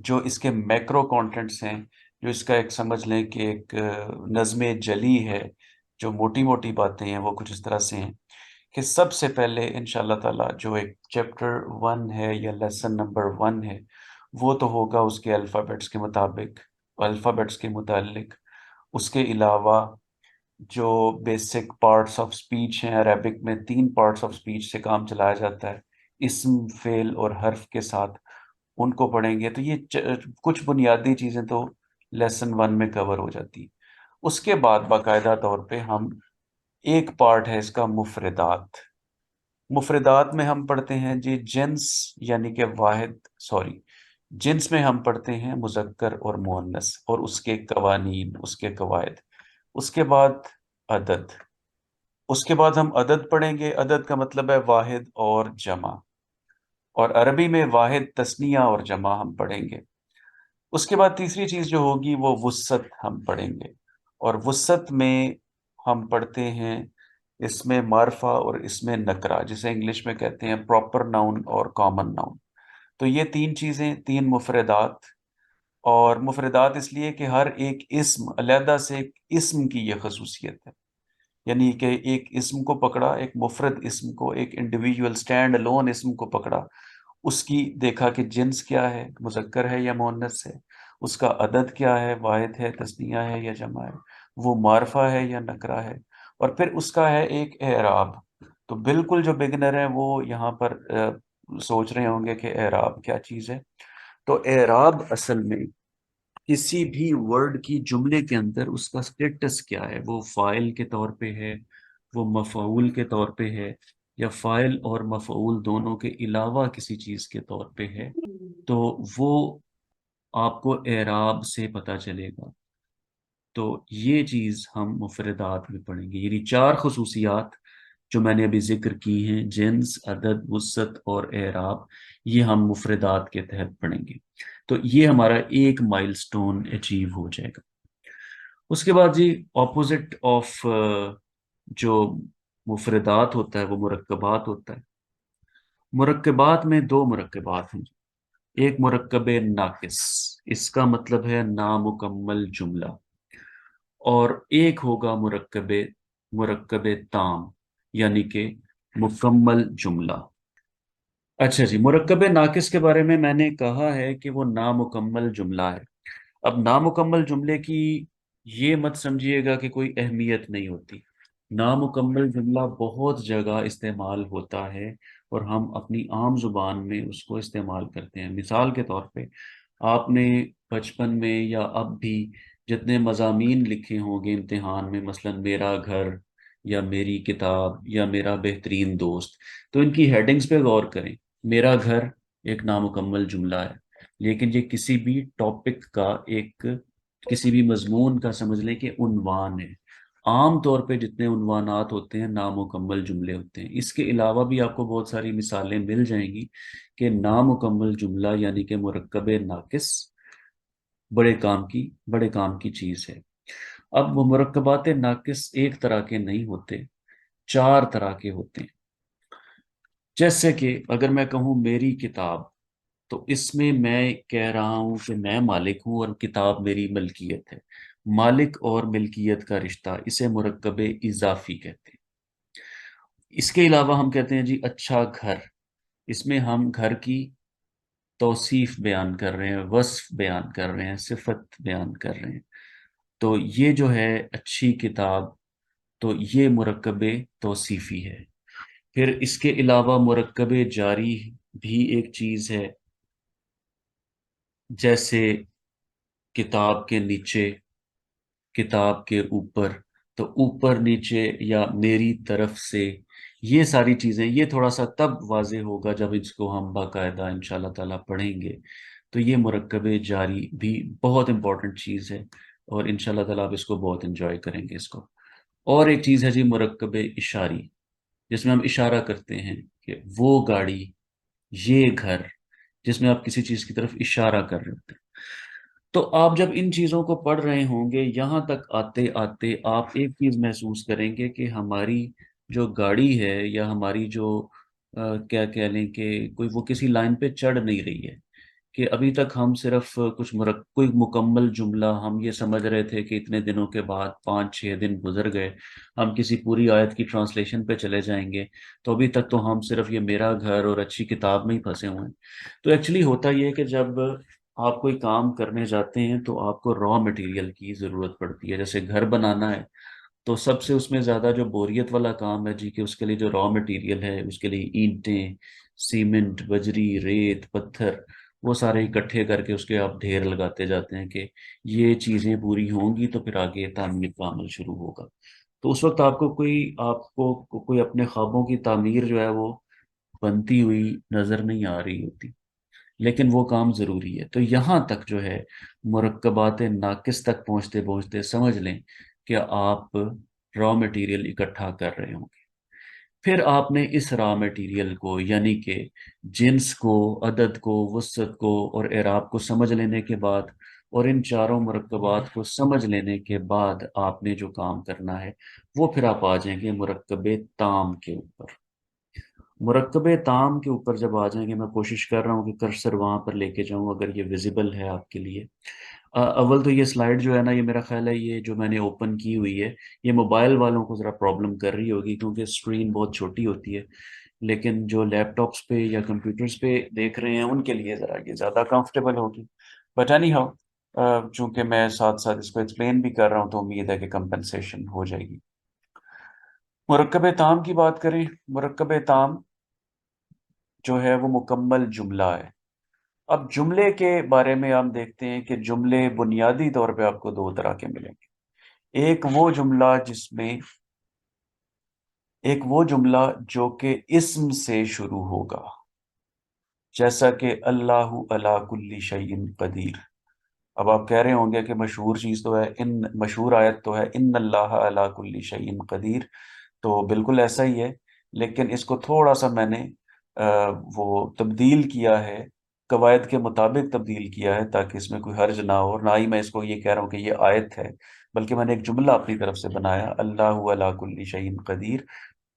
جو इसके macro contents हैं, जो इसका एक समझ लें कि एक नज़्म जली है, जो मोटी मोटी बातें हैं वो कुछ इस तरह से हैं कि सबसे पहले इंशाल्लाह ताला जो एक चैप्टर 1 है या लेसन नंबर 1 है, वो तो होगा उसके अल्फ़ाबेट्स के मुताबिक, अल्फ़ाबेट्स के मुतालिक। उसके अलावा जो बेसिक पार्ट्स ऑफ स्पीच हैं, अरबिक में 3 पार्ट्स ऑफ स्पीच से काम चलाया जाता है, इस्म, फ़ेल और हर्फ के साथ, उनको पढ़ेंगे। तो ये कुछ बुनियादी चीज़ें तो लेसन 1 में कवर हो जाती हैं। उसके बाद बाकायदा तौर पे हम एक पार्ट है इसका मुफरदात। मुफरदात में हम पढ़ते हैं जी जिन्स यानी कि वाहिद, सॉरी, जिन्स में हम पढ़ते हैं मुज़क्कर और मुअन्नस और उसके कवानीन, उसके कवायद। उसके बाद अदद। उसके बाद हम अदद पढ़ेंगे। अदद का मतलब है वाहिद और जमा, और अरबी में वाहिद, तस्निया और जमा हम पढ़ेंगे। उसके बाद तीसरी चीज़ जो होगी वो वुस्सत हम पढ़ेंगे, और वुस्सत में हम पढ़ते हैं इसमें मारफा और इसमें नकरा, जिसे इंग्लिश में कहते हैं प्रॉपर नाउन और कॉमन नाउन। तो ये 3 चीज़ें, 3 मुफरदात। और मुफरदात इसलिए कि हर एक इस्म अलहदा से एक इस्म की ये खसूसियत है, यानी कि एक इस्म को पकड़ा, एक मुफरद इस्म को, एक इंडिविजुअल स्टैंड अलोन इस्म को पकड़ा, उसकी देखा कि जिन्स क्या है, मुज़क्कर है या मुअन्नस है, उसका अदद क्या है, वाहिद है, तस्निया है या जमा है, वो मारफा है या नकरा है, और फिर उसका है एक एराब। तो बिल्कुल जो बिगिनर है वो यहाँ पर सोच रहे होंगे कि एराब क्या चीज़ है। तो एराब असल में किसी भी वर्ड की जुमले के अंदर उसका स्टेटस क्या है, वो फाइल के तौर पे है, वो मफऊल के तौर पे है, या फाइल और मफऊल दोनों के अलावा किसी चीज के तौर पे है, तो वो आपको एराब से पता चलेगा। तो ये चीज हम मुफरदात में पढ़ेंगे, यानी 4 खसूसियात जो मैंने अभी जिक्र की हैं, जिन्स, अदद, वुसत और एराब, ये हम मुफरदात के तहत पढ़ेंगे। तो ये हमारा एक माइलस्टोन अचीव हो जाएगा। उसके बाद जी ऑपोजिट ऑफ जो मुफरदात होता है वो मुरक्कबात होता है। मुरक्कबात में 2 मुरक्कबात हैं। एक मुरक्कब नाकिस, इसका मतलब है नामुकम्मल जुमला, और एक होगा मुरक्कब ताम, यानी कि मुकम्मल जुमला। अच्छा जी, मुरक्कब नाकिस के बारे में मैंने कहा है कि वो नामुकम्मल जुमला है। अब नामुकम्मल जुमले की ये मत समझिएगा कि कोई अहमियत नहीं होती। नामुकम्मल जुमला बहुत जगह इस्तेमाल होता है, और हम अपनी आम जुबान में उसको इस्तेमाल करते हैं। मिसाल के तौर पे आपने बचपन में या अब भी जितने मज़ामीन लिखे होंगे इम्तिहान में, मसलन मेरा घर या मेरी किताब या मेरा बेहतरीन दोस्त, तो इनकी हेडिंग्स पे गौर करें। मेरा घर एक नामुकम्मल जुमला है, लेकिन ये किसी भी टॉपिक का एक, किसी भी मजमून का समझ लें कि उन्वान है। आम तौर पे जितने उन्वानात होते हैं नामुकम्मल जुमले होते हैं। इसके अलावा भी आपको बहुत सारी मिसालें मिल जाएंगी कि नामुकम्मल जुमला यानी कि मुरक्कब नाकिस बड़े काम की चीज है। अब वो मुरक्कबात नाकिस एक तरह के नहीं होते, 4 तरह के होते हैं। जैसे कि अगर मैं कहूँ मेरी किताब, तो इसमें मैं कह रहा हूं कि मैं मालिक हूं और किताब मेरी मलकियत है। मालिक और मिल्कियत का रिश्ता, इसे मुरक्कब इजाफी कहते हैं। इसके अलावा हम कहते हैं जी अच्छा घर, इसमें हम घर की तौसीफ बयान कर रहे हैं, वस्फ बयान कर रहे हैं, सिफत बयान कर रहे हैं। तो ये जो है अच्छी किताब, तो ये मुरक्कब तौसीफी है। फिर इसके अलावा मुरक्कब जारी भी एक चीज है, जैसे किताब के नीचे, किताब के ऊपर, तो ऊपर नीचे या मेरी तरफ से, ये सारी चीजें, ये थोड़ा सा तब वाजे होगा जब इसको हम बाकायदा इंशाल्लाह ताला पढ़ेंगे। तो ये मुरक्कब जारी भी बहुत इंपॉर्टेंट चीज है, और इंशाल्लाह ताला आप इसको बहुत इंजॉय करेंगे इसको। और एक चीज है जी मुरक्कब इशारी, जिसमें हम इशारा करते हैं कि वो गाड़ी, ये घर, जिसमें आप किसी चीज की तरफ इशारा कर रहे होते हैं। तो आप जब इन चीजों को पढ़ रहे होंगे, यहां तक आते आते आप एक चीज महसूस करेंगे कि हमारी जो गाड़ी है, या हमारी जो क्या कह लें कि कोई वो किसी लाइन पे चढ़ नहीं रही है। کہ ابھی تک ہم صرف کوئی مکمل جملہ ہم یہ سمجھ رہے تھے کہ اتنے دنوں کے بعد 5-6 دن گزر گئے ہم کسی پوری آیت کی ٹرانسلیشن پہ چلے جائیں گے، تو ابھی تک تو ہم صرف یہ میرا گھر اور اچھی کتاب میں ہی پھنسے ہوئے ہیں۔ تو ایکچولی ہوتا یہ ہے کہ جب آپ کوئی کام کرنے جاتے ہیں تو آپ کو را مٹیریل کی ضرورت پڑتی ہے، جیسے گھر بنانا ہے تو سب سے اس میں زیادہ جو بوریت والا کام ہے جی، کہ اس کے لیے جو را مٹیریل ہے، اس کے لیے اینٹیں، سیمنٹ، بجری، ریت، پتھر، وہ سارے اکٹھے کر کے اس کے آپ ڈھیر لگاتے جاتے ہیں کہ یہ چیزیں پوری ہوں گی تو پھر آگے تعمیر کا عمل شروع ہوگا۔ تو اس وقت آپ کو کوئی اپنے خوابوں کی تعمیر جو ہے وہ بنتی ہوئی نظر نہیں آ رہی ہوتی، لیکن وہ کام ضروری ہے۔ تو یہاں تک جو ہے مرکبات ناقص تک پہنچتے پہنچتے سمجھ لیں کہ آپ را مٹیریل اکٹھا کر رہے ہوں گے۔ پھر آپ نے اس را مٹیریل کو یعنی کہ جنس کو، عدد کو، وسعت کو اور اعراب کو سمجھ لینے کے بعد اور ان چاروں مرکبات کو سمجھ لینے کے بعد آپ نے جو کام کرنا ہے وہ پھر آپ آ جائیں گے مرکب تام کے اوپر۔ مرکب تام کے اوپر جب آ جائیں گے، میں کوشش کر رہا ہوں کہ کرسر وہاں پر لے کے جاؤں اگر یہ ویزیبل ہے آپ کے لیے۔ اول تو یہ سلائیڈ جو ہے نا، یہ میرا خیال ہے یہ جو میں نے اوپن کی ہوئی ہے یہ موبائل والوں کو ذرا پرابلم کر رہی ہوگی کیونکہ اسکرین بہت چھوٹی ہوتی ہے، لیکن جو لیپ ٹاپس پہ یا کمپیوٹرز پہ دیکھ رہے ہیں ان کے لیے ذرا یہ زیادہ کمفرٹیبل ہوگی۔ بٹ اینی ہاؤ، چونکہ میں ساتھ ساتھ اس کو ایکسپلین بھی کر رہا ہوں تو امید ہے کہ کمپنسیشن ہو جائے گی۔ مرکب تام کی بات کریں، مرکب تام جو ہے وہ مکمل جملہ ہے۔ اب جملے کے بارے میں ہم دیکھتے ہیں کہ جملے بنیادی طور پہ آپ کو دو طرح کے ملیں گے۔ ایک وہ جملہ جو کہ اسم سے شروع ہوگا، جیسا کہ اللہ علی کل شیء قدیر۔ اب آپ کہہ رہے ہوں گے کہ مشہور چیز تو ہے، مشہور آیت تو ہے ان اللہ علی کل شیء قدیر، تو بالکل ایسا ہی ہے، لیکن اس کو تھوڑا سا میں نے وہ تبدیل کیا ہے، قواعد کے مطابق تبدیل کیا ہے تاکہ اس میں کوئی حرج نہ ہو، اور نہ ہی میں اس کو یہ کہہ رہا ہوں کہ یہ آیت ہے، بلکہ میں نے ایک جملہ اپنی طرف سے بنایا اللہ علی کل شیء قدیر،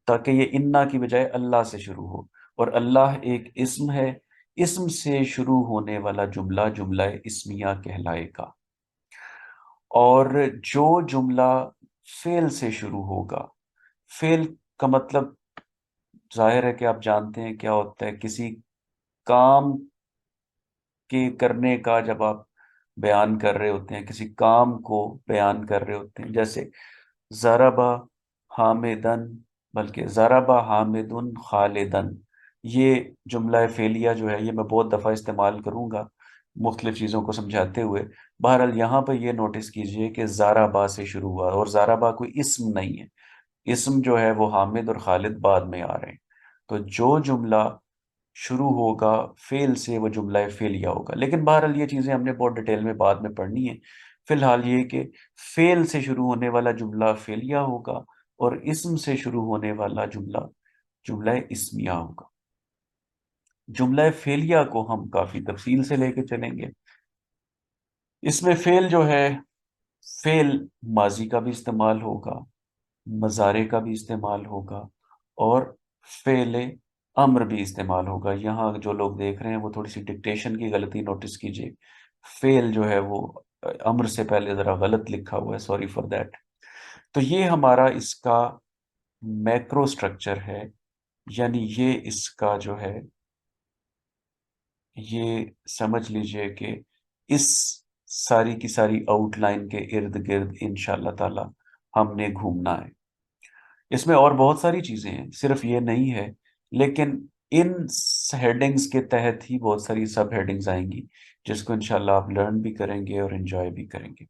تاکہ یہ انا کی بجائے اللہ سے شروع ہو، اور اللہ ایک اسم ہے، اسم سے شروع ہونے والا جملہ جملہ اسمیہ کہلائے گا۔ اور جو جملہ فعل سے شروع ہوگا، فعل کا مطلب ظاہر ہے کہ آپ جانتے ہیں کیا ہوتا ہے، کسی کام کے کرنے کا جب آپ بیان کر رہے ہوتے ہیں، کسی کام کو بیان کر رہے ہوتے ہیں، جیسے ضربہ حامدن، بلکہ ضربہ حامدن خالدن، یہ جملہ فعلیہ جو ہے یہ میں بہت دفعہ استعمال کروں گا مختلف چیزوں کو سمجھاتے ہوئے۔ بہرحال یہاں پہ یہ نوٹس کیجئے کہ ضربہ سے شروع ہوا، اور ضربہ کوئی اسم نہیں ہے، اسم جو ہے وہ حامد اور خالد بعد میں آ رہے ہیں۔ تو جو جملہ شروع ہوگا فعل سے وہ جملہ فعلیہ ہوگا، لیکن بہرحال یہ چیزیں ہم نے بہت ڈیٹیل میں بعد میں پڑھنی ہے۔ فی الحال یہ کہ فعل سے شروع ہونے والا جملہ فعلیہ ہوگا اور اسم سے شروع ہونے والا جملہ جملہ اسمیہ ہوگا۔ جملہ فعلیہ کو ہم کافی تفصیل سے لے کے چلیں گے۔ اس میں فعل جو ہے، فعل ماضی کا بھی استعمال ہوگا، مضارع کا بھی استعمال ہوگا، اور فعل امر بھی استعمال ہوگا۔ یہاں جو لوگ دیکھ رہے ہیں وہ تھوڑی سی ڈکٹیشن کی غلطی نوٹس کیجئے، فعل جو ہے وہ امر سے پہلے ذرا غلط لکھا ہوا ہے، سوری فار دیٹ۔ تو یہ ہمارا اس کا میکرو سٹرکچر ہے، یعنی یہ اس کا جو ہے، یہ سمجھ لیجئے کہ اس ساری کی ساری آؤٹ لائن کے ارد گرد انشاءاللہ تعالی ہم نے گھومنا ہے۔ اس میں اور بہت ساری چیزیں ہیں، صرف یہ نہیں ہے، لیکن ان ہیڈنگز کے تحت ہی بہت ساری سب ہیڈنگز آئیں گی جس کو انشاءاللہ آپ لرن بھی کریں گے اور انجوائے بھی کریں گے۔